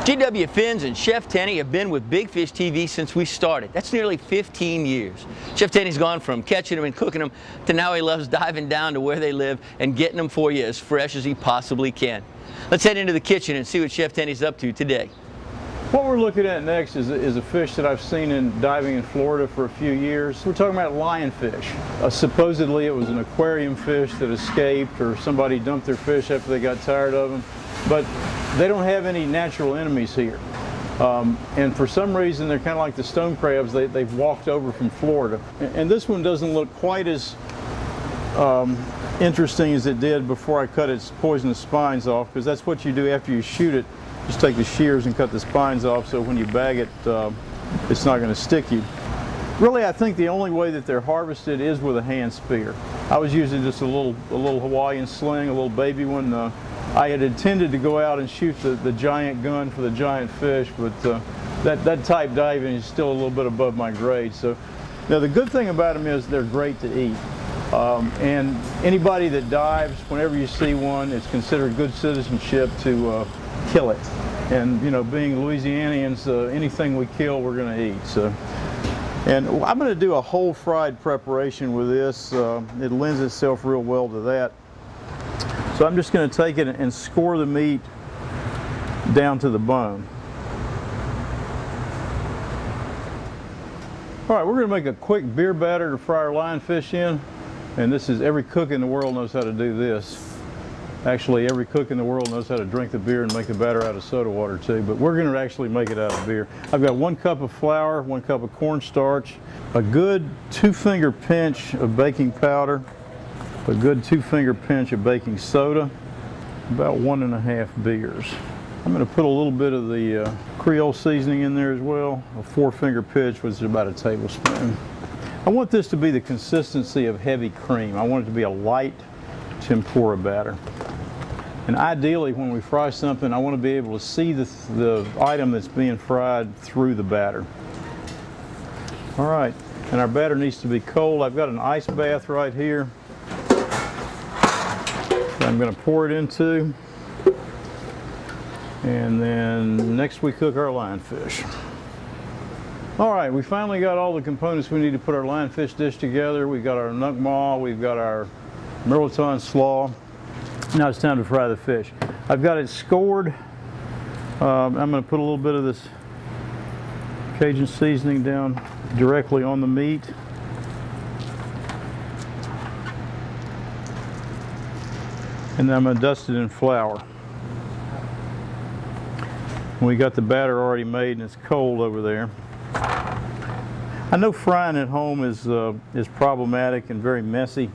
GW Fins and Chef Tenny have been with Big Fish TV since we started. That's nearly 15 years. Chef Tenny's gone from catching them and cooking them to now he loves diving down to where they live and getting them for you as fresh as he possibly can. Let's head into the kitchen and see what Chef Tenny's up to today. What we're looking at next is a fish that I've seen in diving in Florida for a few years. We're talking about lionfish. Supposedly it was an aquarium fish that escaped, or somebody dumped their fish after they got tired of them. But they don't have any natural enemies here. And for some reason they're kind of like the stone crabs, they've walked over from Florida. And this one doesn't look quite as interesting as it did before I cut its poisonous spines off, because that's what you do after you shoot it. Just take the shears and cut the spines off, so when you bag it, it's not going to stick you. Really, I think the only way that they're harvested is with a hand spear. I was using just a little Hawaiian sling, a little baby one. I had intended to go out and shoot the giant gun for the giant fish, but that type diving is still a little bit above my grade. So, now the good thing about them is they're great to eat. And anybody that dives, whenever you see one, it's considered good citizenship to kill it. And you know, being Louisianians, anything we kill, we're going to eat. So, and I'm going to do a whole fried preparation with this. It lends itself real well to that. So I'm just going to take it and score the meat down to the bone. All right, we're going to make a quick beer batter to fry our lionfish in. And this is, every cook in the world knows how to do this. Actually, every cook in the world knows how to drink the beer and make the batter out of soda water too, but we're going to actually make it out of beer. I've got 1 cup of flour, 1 cup of cornstarch, a good 2-finger pinch of baking powder, a good 2-finger pinch of baking soda, about 1.5 beers. I'm going to put a little bit of the Creole seasoning in there as well, a 4-finger pinch, which is about a tablespoon. I want this to be the consistency of heavy cream. I want it to be a light tempura batter. And ideally, when we fry something, I want to be able to see the item that's being fried through the batter. All right, and our batter needs to be cold. I've got an ice bath right here that I'm going to pour it into. And then next we cook our lionfish. All right, we finally got all the components we need to put our lionfish dish together. We've got our nuck maw, we've got our Merleton slaw. Now it's time to fry the fish. I've got it scored. I'm going to put a little bit of this Cajun seasoning down directly on the meat. And then I'm going to dust it in flour. We got the batter already made and it's cold over there. I know frying at home is problematic and very messy.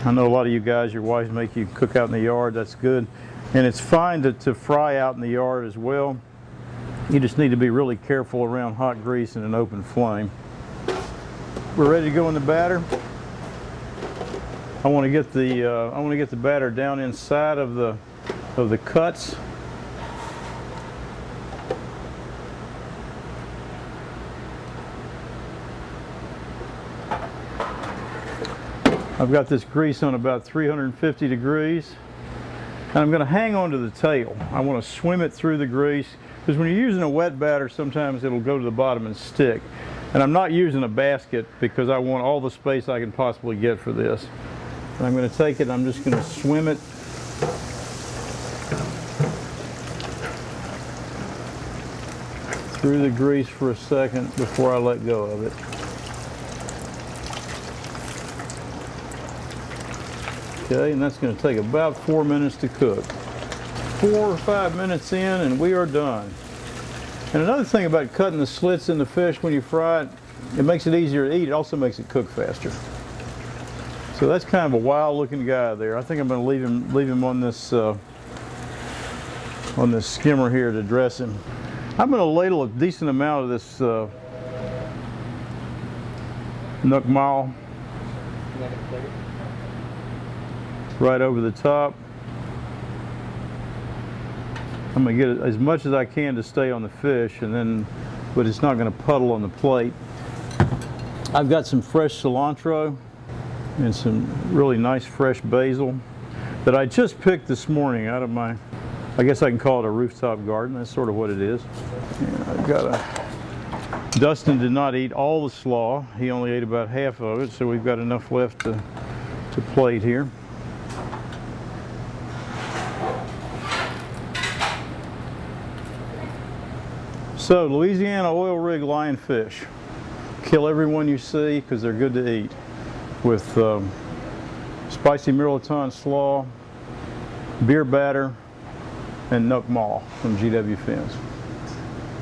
I know a lot of you guys, your wives make you cook out in the yard. That's good. And it's fine to fry out in the yard as well. You just need to be really careful around hot grease and an open flame. We're ready to go in the batter. I want to get the batter down inside of the cuts. I've got this grease on about 350 degrees, and I'm going to hang on to the tail. I want to swim it through the grease, because when you're using a wet batter, sometimes it'll go to the bottom and stick. And I'm not using a basket because I want all the space I can possibly get for this. And I'm going to take it and I'm just going to swim it through the grease for a second before I let go of it. Okay, and that's going to take about 4 minutes to cook. 4 or 5 minutes in and we are done. And another thing about cutting the slits in the fish when you fry it, it makes it easier to eat. It also makes it cook faster. So that's kind of a wild looking guy there. I think I'm going to leave him on this skimmer here to dress him. I'm going to ladle a decent amount of this nuck maw right over the top. I'm going to get as much as I can to stay on the fish, but it's not going to puddle on the plate. I've got some fresh cilantro and some really nice fresh basil that I just picked this morning out of my I guess I can call it a rooftop garden. That's sort of what it is. And I've got a, Dustin did not eat all the slaw. He only ate about half of it, so we've got enough left to plate here. So, Louisiana oil rig lionfish. Kill every one you see because they're good to eat. With spicy Mirliton slaw, beer batter, and Nook Mall from GW Fins.